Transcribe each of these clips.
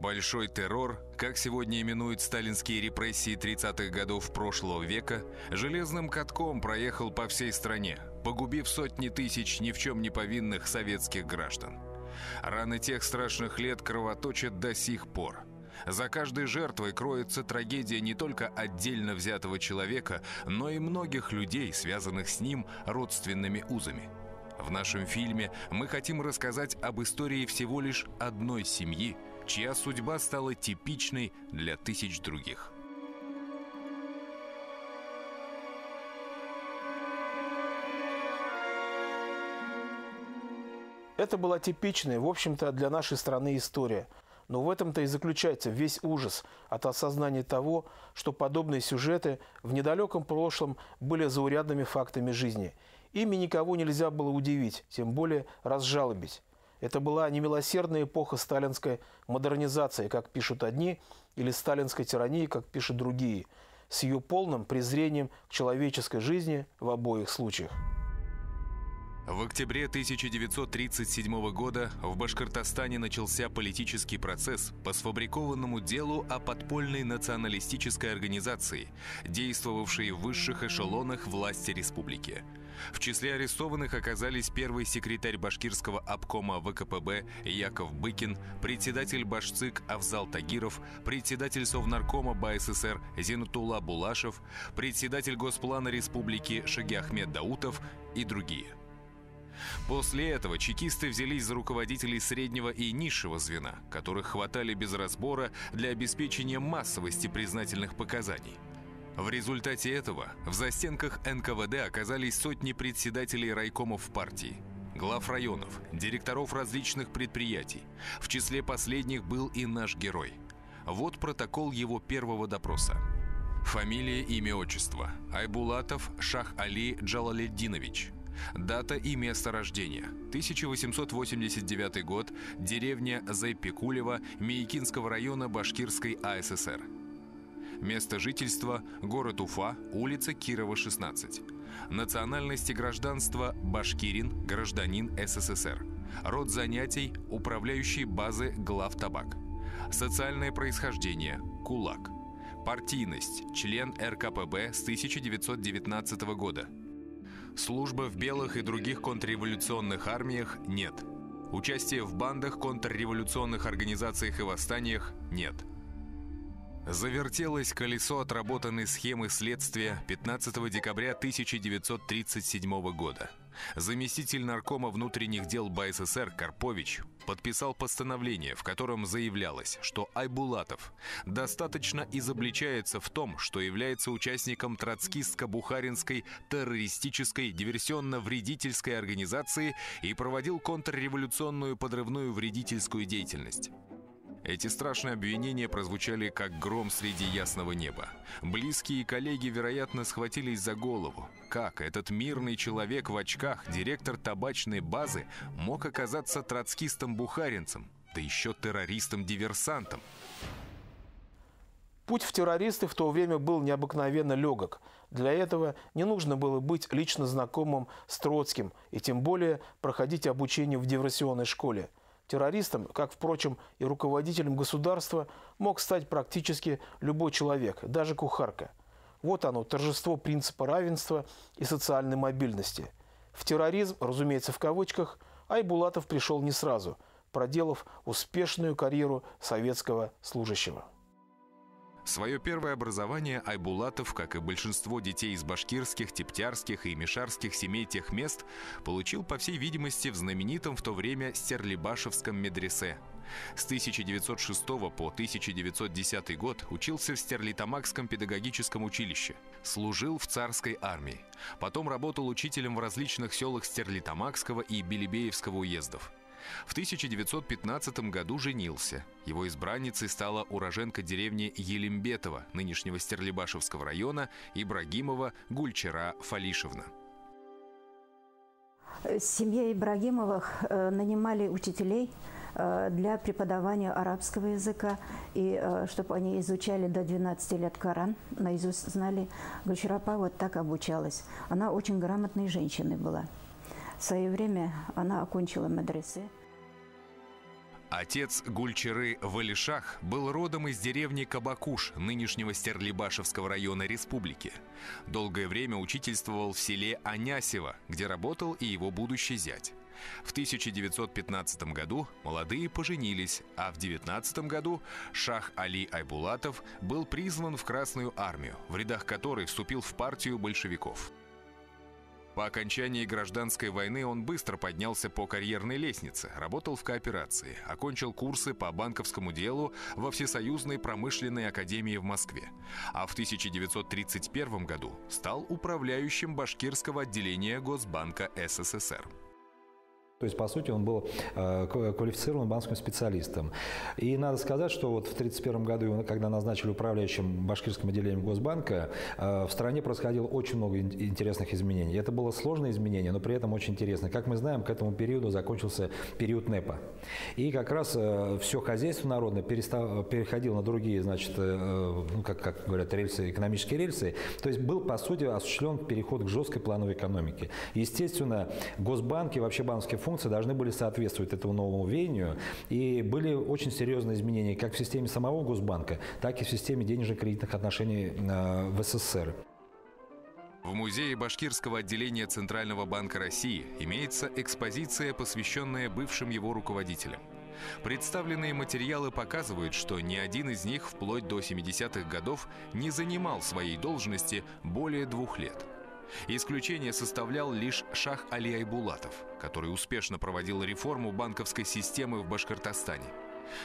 Большой террор, как сегодня именуют сталинские репрессии 30-х годов прошлого века, железным катком проехал по всей стране, погубив сотни тысяч ни в чем не повинных советских граждан. Раны тех страшных лет кровоточат до сих пор. За каждой жертвой кроется трагедия не только отдельно взятого человека, но и многих людей, связанных с ним родственными узами. В нашем фильме мы хотим рассказать об истории всего лишь одной семьи, чья судьба стала типичной для тысяч других. Это была типичная, в общем-то, для нашей страны история. Но в этом-то и заключается весь ужас от осознания того, что подобные сюжеты в недалеком прошлом были заурядными фактами жизни. Ими никого нельзя было удивить, тем более разжалобить. Это была немилосердная эпоха сталинской модернизации, как пишут одни, или сталинской тирании, как пишут другие, с ее полным презрением к человеческой жизни в обоих случаях. В октябре 1937 года в Башкортостане начался политический процесс по сфабрикованному делу о подпольной националистической организации, действовавшей в высших эшелонах власти республики. В числе арестованных оказались первый секретарь башкирского обкома ВКПБ Яков Быкин, председатель Башцик Авзал Тагиров, председатель Совнаркома БССР Зинатулла Булашев, председатель Госплана республики Шагиахмед Даутов и другие. После этого чекисты взялись за руководителей среднего и низшего звена, которых хватали без разбора для обеспечения массовости признательных показаний. В результате этого в застенках НКВД оказались сотни председателей райкомов партии, глав районов, директоров различных предприятий. В числе последних был и наш герой. Вот протокол его первого допроса. Фамилия, имя, отчество. Айбулатов Шах-Али Джалалетдинович. Дата и место рождения. 1889 год. Деревня Зайпекулево Миякинского района Башкирской АССР. Место жительства – город Уфа, улица Кирова, 16. Национальность и гражданство – башкирин, гражданин СССР. Род занятий – управляющий базы главтабак. Социальное происхождение – кулак. Партийность – член РКПБ с 1919 года. Служба в белых и других контрреволюционных армиях – нет. Участие в бандах, контрреволюционных организациях и восстаниях – нет. Завертелось колесо отработанной схемы следствия 15 декабря 1937 года. Заместитель наркома внутренних дел БССР Карпович подписал постановление, в котором заявлялось, что Айбулатов достаточно изобличается в том, что является участником троцкистско-бухаринской террористической диверсионно-вредительской организации и проводил контрреволюционную подрывную вредительскую деятельность. Эти страшные обвинения прозвучали как гром среди ясного неба. Близкие и коллеги, вероятно, схватились за голову. Как этот мирный человек в очках, директор табачной базы, мог оказаться троцкистом-бухаринцем, да еще террористом-диверсантом? Путь в террористы в то время был необыкновенно легок. Для этого не нужно было быть лично знакомым с Троцким и тем более проходить обучение в диверсионной школе. Террористом, как, впрочем, и руководителем государства, мог стать практически любой человек, даже кухарка. Вот оно, торжество принципа равенства и социальной мобильности. В терроризм, разумеется, в кавычках, Айбулатов пришел не сразу, проделав успешную карьеру советского служащего. Свое первое образование Айбулатов, как и большинство детей из башкирских, тептярских и мишарских семей тех мест, получил, по всей видимости, в знаменитом в то время Стерлибашевском медресе. С 1906 по 1910 год учился в Стерлитамакском педагогическом училище, служил в царской армии. Потом работал учителем в различных селах Стерлитамакского и Белебеевского уездов. В 1915 году женился. Его избранницей стала уроженка деревни Елимбетова, нынешнего Стерлибашевского района, Ибрагимова Гульчера Фалишевна. Семья Ибрагимовых нанимали учителей для преподавания арабского языка, и чтобы они изучали до 12 лет Коран, наизусть знали. Гульчерапа вот так обучалась. Она очень грамотной женщиной была. В свое время она окончила медресе. Отец Гульчиры Валишах был родом из деревни Кабакуш, нынешнего Стерлибашевского района республики. Долгое время учительствовал в селе Анясево, где работал и его будущий зять. В 1915 году молодые поженились, а в 19 году Шах Али Айбулатов был призван в Красную армию, в рядах которой вступил в партию большевиков. По окончании гражданской войны он быстро поднялся по карьерной лестнице, работал в кооперации, окончил курсы по банковскому делу во Всесоюзной промышленной академии в Москве, а в 1931 году стал управляющим башкирского отделения Госбанка СССР. То есть, по сути, он был квалифицированным банковским специалистом. И надо сказать, что вот в 1931 году, когда назначили управляющим башкирским отделением Госбанка, в стране происходило очень много интересных изменений. Это было сложное изменение, но при этом очень интересно. Как мы знаем, к этому периоду закончился период НЭПа. И как раз все хозяйство народное переходило на другие, значит, ну, как говорят, рельсы, экономические рельсы. То есть был, по сути, осуществлен переход к жесткой плановой экономике. Естественно, Госбанк и вообще банковские функции должны были соответствовать этому новому веянию. И были очень серьезные изменения как в системе самого Госбанка, так и в системе денежно-кредитных отношений в СССР. В музее башкирского отделения Центрального банка России имеется экспозиция, посвященная бывшим его руководителям. Представленные материалы показывают, что ни один из них вплоть до 70-х годов не занимал своей должности более 2 лет. Исключение составлял лишь Шах Али Айбулатов, который успешно проводил реформу банковской системы в Башкортостане.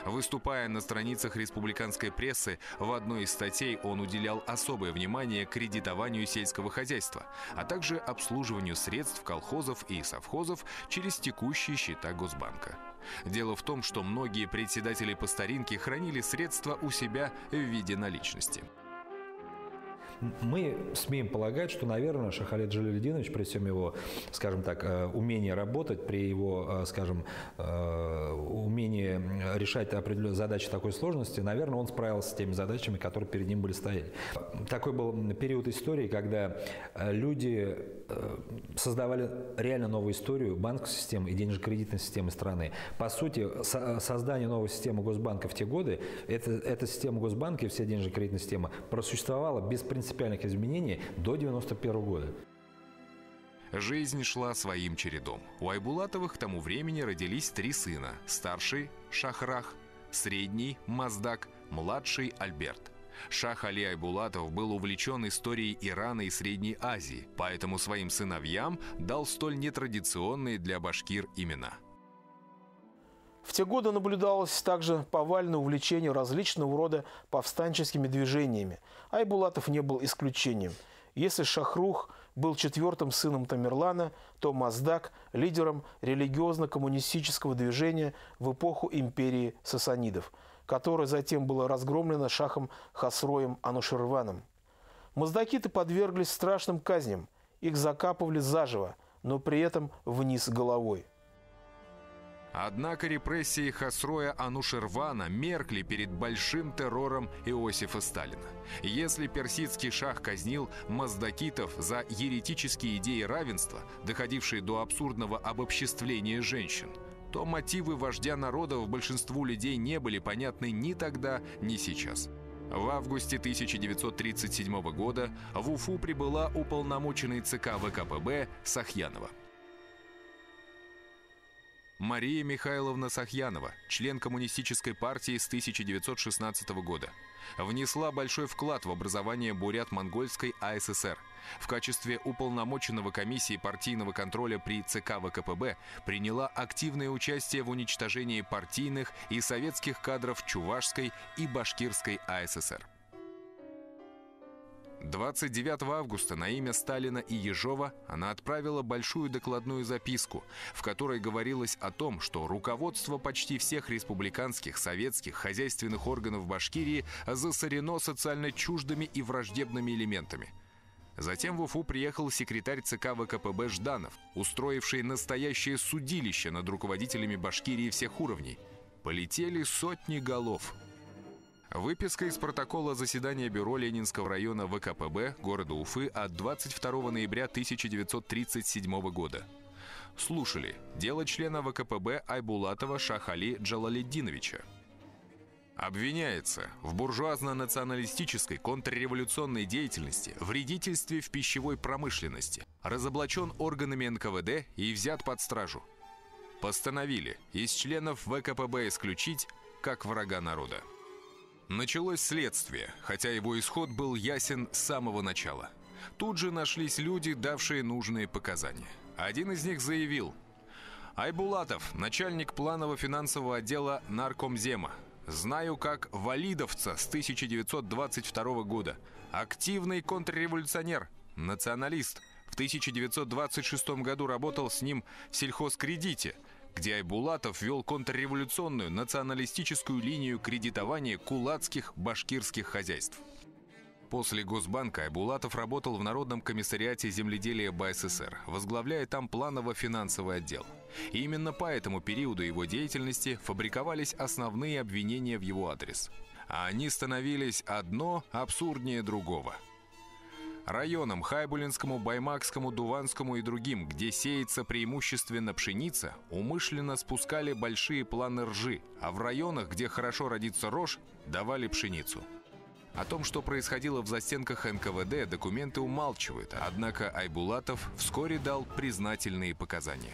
Выступая на страницах республиканской прессы, в одной из статей он уделял особое внимание кредитованию сельского хозяйства, а также обслуживанию средств колхозов и совхозов через текущие счета Госбанка. Дело в том, что многие председатели по старинке хранили средства у себя в виде наличности. Мы смеем полагать, что, наверное, Шахалет Джалялидинович, при всем его, скажем так, умении работать, при его, скажем, умении решать определенные задачи такой сложности, наверное, он справился с теми задачами, которые перед ним были стоять. Такой был период истории, когда люди создавали реально новую историю банковской системы и денежно-кредитной системы страны. По сути, создание новой системы Госбанка в те годы, эта система Госбанка и вся денежно-кредитная система просуществовала без принципиальных изменений до 1991 года. Жизнь шла своим чередом. У Айбулатовых к тому времени родились 3 сына. Старший – Шахрах, средний – Маздак, младший – Альберт. Шах Али Айбулатов был увлечен историей Ирана и Средней Азии, поэтому своим сыновьям дал столь нетрадиционные для башкир имена. В те годы наблюдалось также повальное увлечение различного рода повстанческими движениями. Айбулатов не был исключением. Если Шахрух был 4-м сыном Тамерлана, то Маздак – лидером религиозно-коммунистического движения в эпоху империи сасанидов, которое затем было разгромлено шахом Хасроем Анушерваном. Маздакиты подверглись страшным казням. Их закапывали заживо, но при этом вниз головой. Однако репрессии Хасроя Анушервана меркли перед большим террором Иосифа Сталина. Если персидский шах казнил маздакитов за еретические идеи равенства, доходившие до абсурдного обобществления женщин, то мотивы вождя народов большинству людей не были понятны ни тогда, ни сейчас. В августе 1937 года в Уфу прибыла уполномоченный ЦК ВКПБ Сахьянова. Мария Михайловна Сахьянова, член Коммунистической партии с 1916 года, внесла большой вклад в образование Бурят-Монгольской АССР. В качестве уполномоченного комиссии партийного контроля при ЦК ВКПБ приняла активное участие в уничтожении партийных и советских кадров Чувашской и Башкирской АССР. 29 августа на имя Сталина и Ежова она отправила большую докладную записку, в которой говорилось о том, что руководство почти всех республиканских, советских, хозяйственных органов Башкирии засорено социально чуждыми и враждебными элементами. Затем в Уфу приехал секретарь ЦК ВКПБ Жданов, устроивший настоящее судилище над руководителями Башкирии всех уровней. Полетели сотни голов. Выписка из протокола заседания бюро Ленинского района ВКПБ города Уфы от 22 ноября 1937 года. слушали дело члена ВКПБ Айбулатова Шах-Али Джалалетдиновича. Обвиняется в буржуазно-националистической контрреволюционной деятельности, вредительстве в пищевой промышленности, разоблачен органами НКВД и взят под стражу. Постановили из членов ВКПБ исключить как врага народа. Началось следствие, хотя его исход был ясен с самого начала. Тут же нашлись люди, давшие нужные показания. Один из них заявил: «Айбулатов, начальник планово-финансового отдела Наркомзема. Знаю как валидовца с 1922 года. Активный контрреволюционер, националист. В 1926 году работал с ним в сельхозкредите, где Айбулатов вел контрреволюционную националистическую линию кредитования кулацких башкирских хозяйств». После Госбанка Айбулатов работал в Народном комиссариате земледелия БССР, возглавляя там планово-финансовый отдел. И именно по этому периоду его деятельности фабриковались основные обвинения в его адрес. А они становились одно абсурднее другого. Районам Хайбулинскому, Баймакскому, Дуванскому и другим, где сеется преимущественно пшеница, умышленно спускали большие планы ржи, а в районах, где хорошо родится рожь, давали пшеницу. О том, что происходило в застенках НКВД, документы умалчивают, однако Айбулатов вскоре дал признательные показания.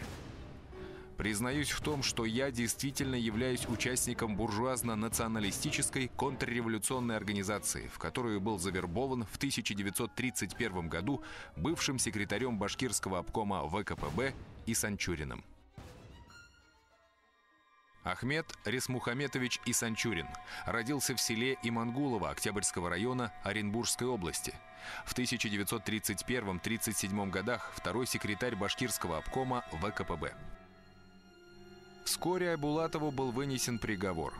«Признаюсь в том, что я действительно являюсь участником буржуазно-националистической контрреволюционной организации, в которую был завербован в 1931 году бывшим секретарем башкирского обкома ВКПБ Исанчуриным». Ахмед Ресмухаметович Исанчурин родился в селе Имангулово Октябрьского района Оренбургской области. В 1931-37 годах второй секретарь башкирского обкома ВКПБ. Вскоре Айбулатову был вынесен приговор.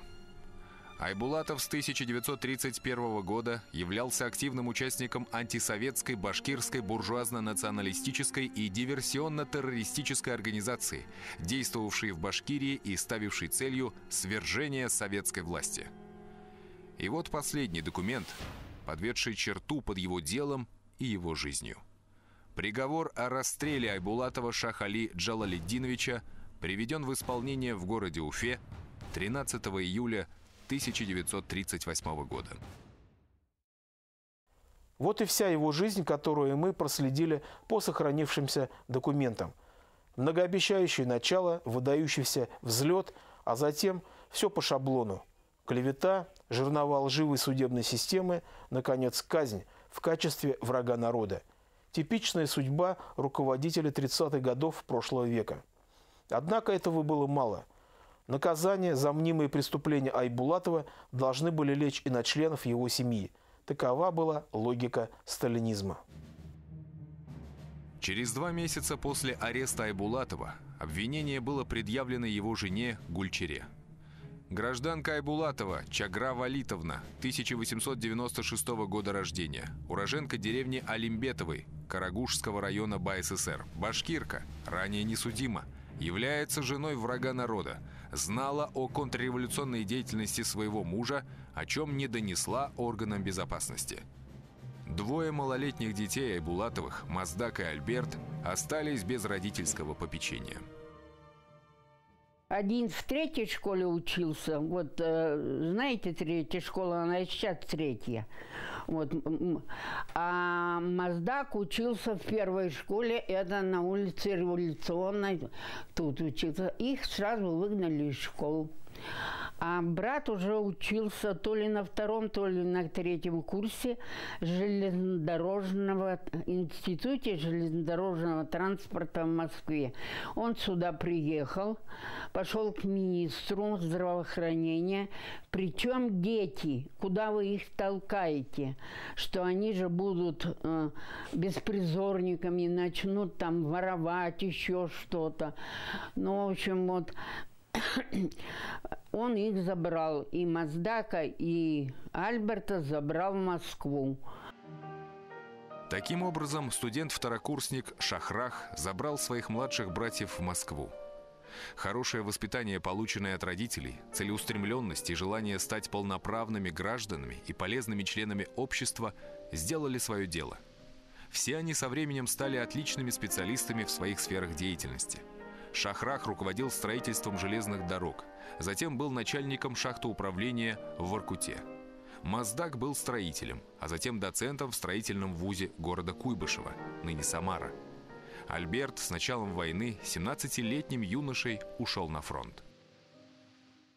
Айбулатов с 1931 года являлся активным участником антисоветской башкирской буржуазно-националистической и диверсионно-террористической организации, действовавшей в Башкирии и ставившей целью свержение советской власти. И вот последний документ, подведший черту под его делом и его жизнью. Приговор о расстреле Айбулатова Шах-Али Джалалетдиновича приведен в исполнение в городе Уфе 13 июля 1938 года. Вот и вся его жизнь, которую мы проследили по сохранившимся документам. Многообещающее начало, выдающийся взлет, а затем все по шаблону. Клевета, жернова лживой судебной системы, наконец, казнь в качестве врага народа. Типичная судьба руководителей 30-х годов прошлого века. Однако этого было мало. Наказания за мнимые преступления Айбулатова должны были лечь и на членов его семьи. Такова была логика сталинизма. Через 2 месяца после ареста Айбулатова обвинение было предъявлено его жене Гульчере. Гражданка Айбулатова Чагра Валитовна, 1896 года рождения, уроженка деревни Алимбетовой, Карагушского района БССР, башкирка, ранее несудима, является женой врага народа, знала о контрреволюционной деятельности своего мужа, о чем не донесла органам безопасности. 2 малолетних детей Айбулатовых, Маздак и Альберт, остались без родительского попечения. Один в 3-й школе учился. Вот, знаете, 3-я школа, она и сейчас 3-я. Вот. А Маздак учился в 1-й школе, это на улице Революционной. Тут учился. Их сразу выгнали из школы. А брат уже учился то ли на 2-м, то ли на 3-м курсе железнодорожного институте железнодорожного транспорта в Москве. Он сюда приехал, пошел к министру здравоохранения. Причем дети, куда вы их толкаете, что они же будут беспризорниками, начнут там воровать, еще что-то. Ну, в общем, вот он их забрал, и Маздака, и Альберта забрал в Москву. Таким образом, студент-второкурсник Шахрах забрал своих младших братьев в Москву. Хорошее воспитание, полученное от родителей, целеустремленность и желание стать полноправными гражданами и полезными членами общества сделали свое дело. Все они со временем стали отличными специалистами в своих сферах деятельности. Шахрах руководил строительством железных дорог. Затем был начальником шахтоуправления в Воркуте. Маздак был строителем, а затем доцентом в строительном вузе города Куйбышева, ныне Самара. Альберт с началом войны 17-летним юношей ушел на фронт.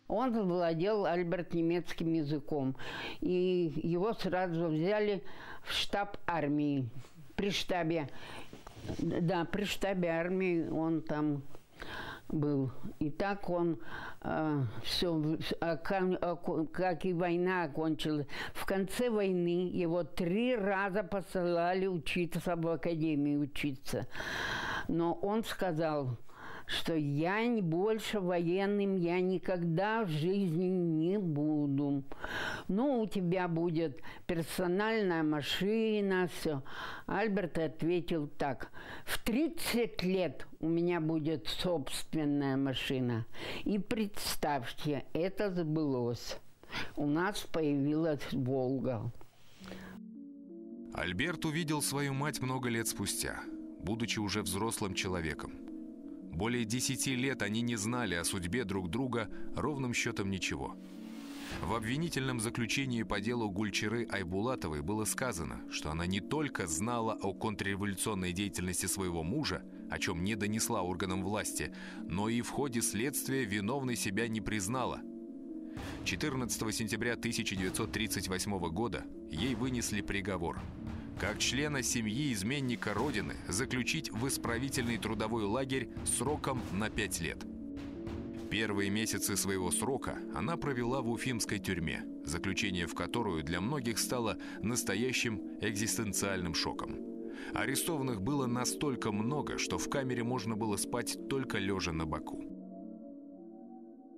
Он владел, Альберт, немецким языком. И его сразу взяли в штаб армии. При штабе армии он там был. И так он как и война окончилась. В конце войны его 3 раза посылали учиться в академию учиться. Но он сказал, что я больше военным я никогда в жизни не буду. Ну, у тебя будет персональная машина, все. Альберт ответил так: в 30 лет у меня будет собственная машина. И представьте, это сбылось. У нас появилась «Волга». Альберт увидел свою мать много лет спустя, будучи уже взрослым человеком. Более 10 лет они не знали о судьбе друг друга ровным счетом ничего. В обвинительном заключении по делу Гульчиры Айбулатовой было сказано, что она не только знала о контрреволюционной деятельности своего мужа, о чем не донесла органам власти, но и в ходе следствия виновной себя не признала. 14 сентября 1938 года ей вынесли приговор. Как члена семьи изменника Родины заключить в исправительный трудовой лагерь сроком на 5 лет. Первые месяцы своего срока она провела в уфимской тюрьме, заключение в которую для многих стало настоящим экзистенциальным шоком. Арестованных было настолько много, что в камере можно было спать только лежа на боку.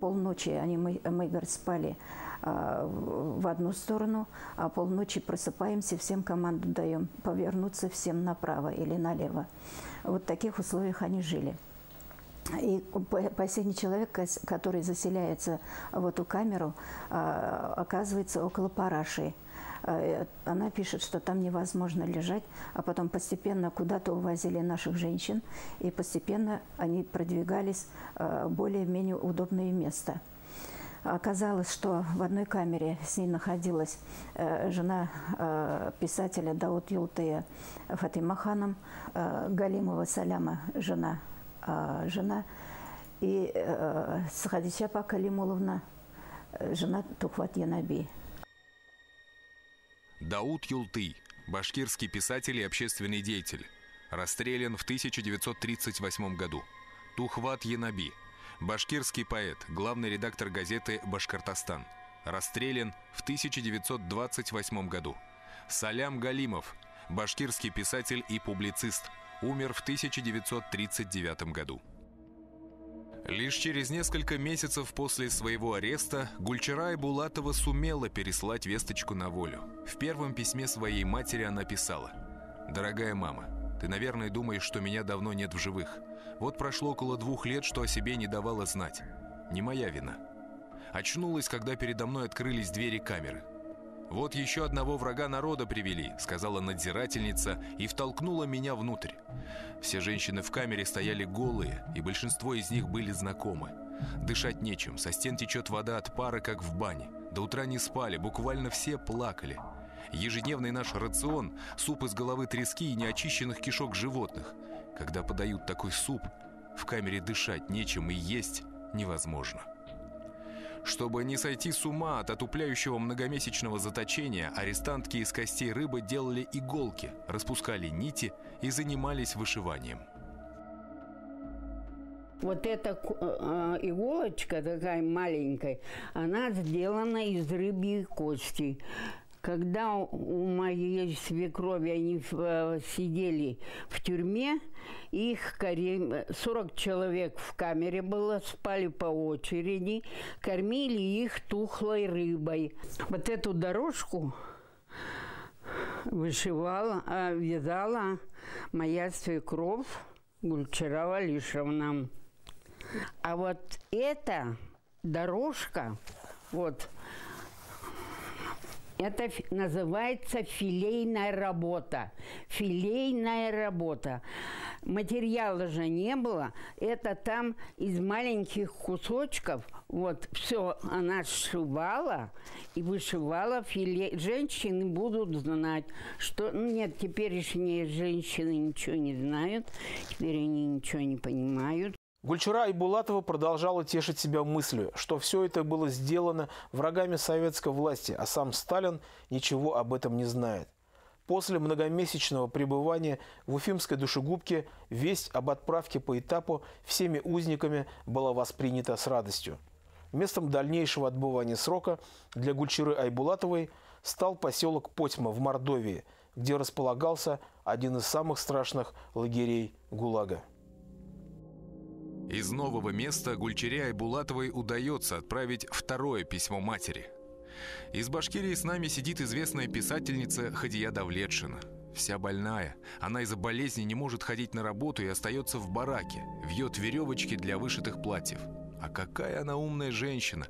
Полночи мы говорит, спали в одну сторону, а полночи просыпаемся, всем команду даем повернуться всем направо или налево. Вот в таких условиях они жили. И последний человек, который заселяется в эту камеру, оказывается около параши. Она пишет, что там невозможно лежать, а потом постепенно куда-то увозили наших женщин, и постепенно они продвигались в более-менее удобное место. Оказалось, что в одной камере с ней находилась жена писателя Дауд Юлтыя Фатима ханом, Галимова Саляма, жена, и Хадича Калимуловна, жена Тухват Янаби. Дауд Юлтый, башкирский писатель и общественный деятель, расстрелян в 1938 году. Тухват Янаби, башкирский поэт, главный редактор газеты «Башкортостан», расстрелян в 1928 году. Салям Галимов, башкирский писатель и публицист, умер в 1939 году. Лишь через несколько месяцев после своего ареста Гульчира Айбулатова сумела переслать весточку на волю. В первом письме своей матери она писала: «Дорогая мама, ты, наверное, думаешь, что меня давно нет в живых. Вот прошло около 2 лет, что о себе не давала знать. Не моя вина. Очнулась, когда передо мной открылись двери камеры. «Вот еще одного врага народа привели», — сказала надзирательница и втолкнула меня внутрь. Все женщины в камере стояли голые, и большинство из них были знакомы. Дышать нечем, со стен течет вода от пара, как в бане. До утра не спали, буквально все плакали. Ежедневный наш рацион – суп из головы трески и неочищенных кишок животных. Когда подают такой суп, в камере дышать нечем и есть невозможно». Чтобы не сойти с ума от отупляющего многомесячного заточения, арестантки из костей рыбы делали иголки, распускали нити и занимались вышиванием. Вот эта иголочка такая маленькая, она сделана из рыбьей кости. Когда у моей свекрови они сидели в тюрьме, их 40 человек в камере было, спали по очереди, кормили их тухлой рыбой. Вот эту дорожку вышивала, вязала моя свекровь Гульчира Валишевна. А вот эта дорожка, вот, Это называется филейная работа. Филейная работа. Материала же не было. Это там из маленьких кусочков. Вот все она сшивала и вышивала филе. Женщины будут знать, что... Нет, теперешние женщины ничего не знают. Теперь они ничего не понимают. Гульчира Айбулатова продолжала тешить себя мыслью, что все это было сделано врагами советской власти, а сам Сталин ничего об этом не знает. После многомесячного пребывания в Уфимской душегубке весть об отправке по этапу всеми узниками была воспринята с радостью. Местом дальнейшего отбывания срока для Гульчиры Айбулатовой стал поселок Потьма в Мордовии, где располагался один из самых страшных лагерей ГУЛАГа. Из нового места Гульчире Айбулатовой удается отправить второе письмо матери. Из Башкирии с нами сидит известная писательница Хадия Давлетшина. Вся больная. Она из-за болезни не может ходить на работу и остается в бараке. Вьет веревочки для вышитых платьев. А какая она умная женщина.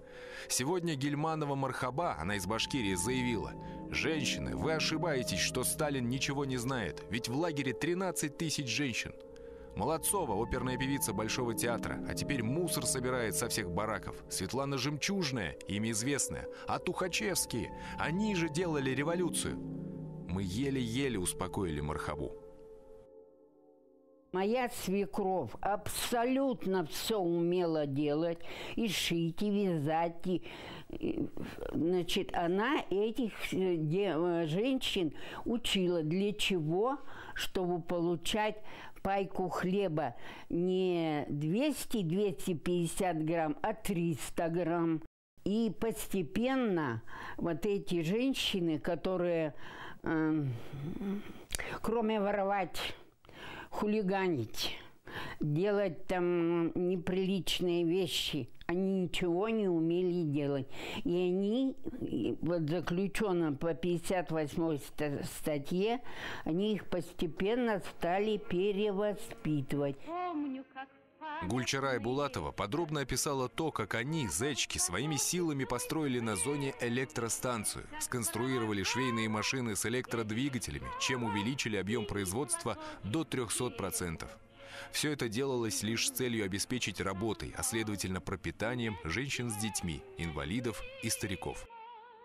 Сегодня Гильманова Мархаба, она из Башкирии, заявила: «Женщины, вы ошибаетесь, что Сталин ничего не знает. Ведь в лагере 13 тысяч женщин». Молодцова, оперная певица Большого театра, а теперь мусор собирает со всех бараков. Светлана Жемчужная, имя известное, а Тухачевские, они же делали революцию. Мы еле-еле успокоили Мархабу. Моя свекровь абсолютно все умела делать, и шить, и вязать, значит, она этих женщин учила. Для чего? Чтобы получать пайку хлеба не 200-250 грамм, а 300 грамм. И постепенно вот эти женщины, которые, кроме воровать, хулиганить, делать там неприличные вещи, они ничего не умели делать. И они, вот заключенно по 58-й статье, они их постепенно стали перевоспитывать. Гульчира Айбулатова подробно описала то, как они, зечки, своими силами построили на зоне электростанцию, сконструировали швейные машины с электродвигателями, чем увеличили объем производства до 300%. Все это делалось лишь с целью обеспечить работой, а следовательно пропитанием женщин с детьми, инвалидов и стариков.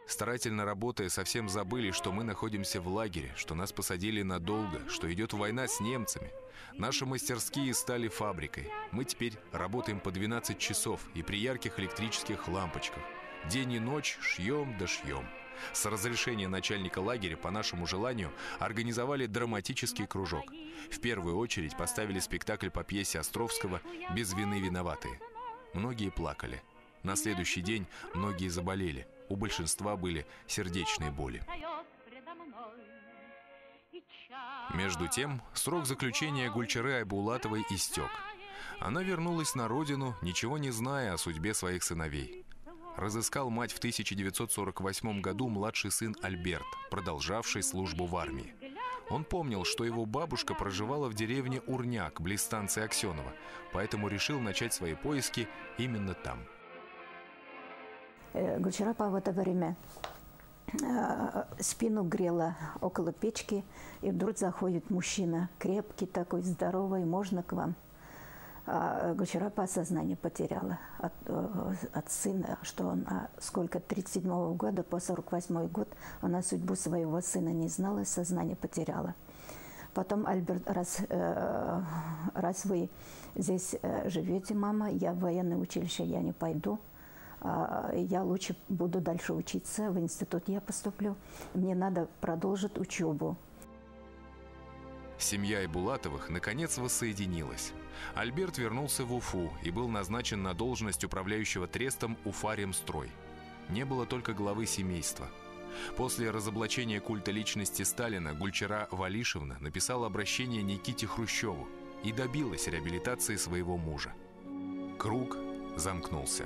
Старательно работая, совсем забыли, что мы находимся в лагере, что нас посадили надолго, что идет война с немцами. Наши мастерские стали фабрикой. Мы теперь работаем по 12 часов и при ярких электрических лампочках. День и ночь шьем да шьем. С разрешения начальника лагеря по нашему желанию организовали драматический кружок. В первую очередь поставили спектакль по пьесе Островского «Без вины виноватые». Многие плакали. На следующий день многие заболели. У большинства были сердечные боли. Между тем, срок заключения Гульчиры Айбулатовой истек. Она вернулась на родину, ничего не зная о судьбе своих сыновей. Разыскал мать в 1948 году младший сын Альберт, продолжавший службу в армии. Он помнил, что его бабушка проживала в деревне Урняк, близ станции Аксенова, поэтому решил начать свои поиски именно там. Гульчира в это время спину грела около печки, и вдруг заходит мужчина, крепкий такой, здоровый: «Можно к вам?» Гульчира сознание потеряла от сына, что он сколько 37-го года по 48-й год она судьбу своего сына не знала, сознание потеряла. Потом: «Альберт, раз вы здесь живете, мама, я в военное училище я не пойду. Я лучше буду дальше учиться, в институт я поступлю. Мне надо продолжить учебу». Семья Айбулатовых наконец воссоединилась. Альберт вернулся в Уфу и был назначен на должность управляющего трестом «Уфаремстрой». Не было только главы семейства. После разоблачения культа личности Сталина Гульчира Валишевна написала обращение Никите Хрущеву и добилась реабилитации своего мужа. Круг замкнулся.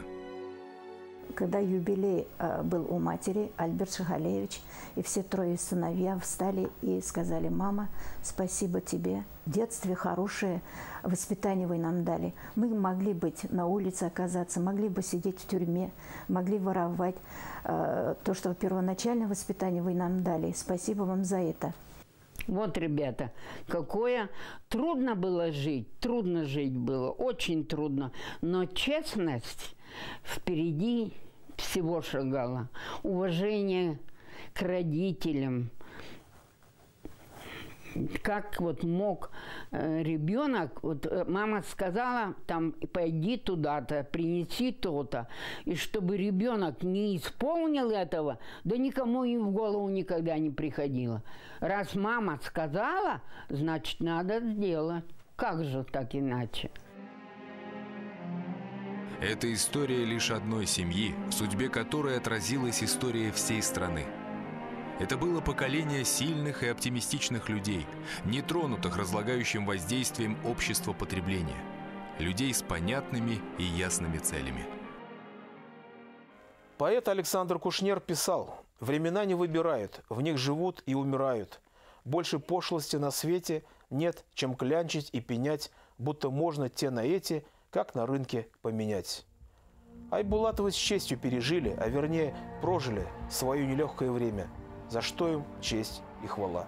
когда юбилей был у матери, Альберт Шахалевич и все трое сыновья встали и сказали: «Мама, спасибо тебе. В детстве хорошее воспитание вы нам дали. Мы могли быть на улице оказаться, могли бы сидеть в тюрьме, могли воровать. То, что первоначальное воспитание вы нам дали. Спасибо вам за это». Вот, ребята, какое трудно было жить было, очень трудно. Но честность впереди всего шагала. Уважение к родителям. Как вот мог ребенок, вот мама сказала, там, пойди туда-то, принеси то-то, и чтобы ребенок не исполнил этого, да никому и в голову никогда не приходило. Раз мама сказала, значит, надо сделать. Как же так иначе? Это история лишь одной семьи, в судьбе которой отразилась история всей страны. Это было поколение сильных и оптимистичных людей, не тронутых разлагающим воздействием общества потребления. Людей с понятными и ясными целями. Поэт Александр Кушнер писал: «Времена не выбирают, в них живут и умирают. Больше пошлости на свете нет, чем клянчить и пенять, будто можно те на эти, как на рынке, поменять». Айбулатовы с честью пережили, а вернее прожили свое нелегкое время, за что им честь и хвала.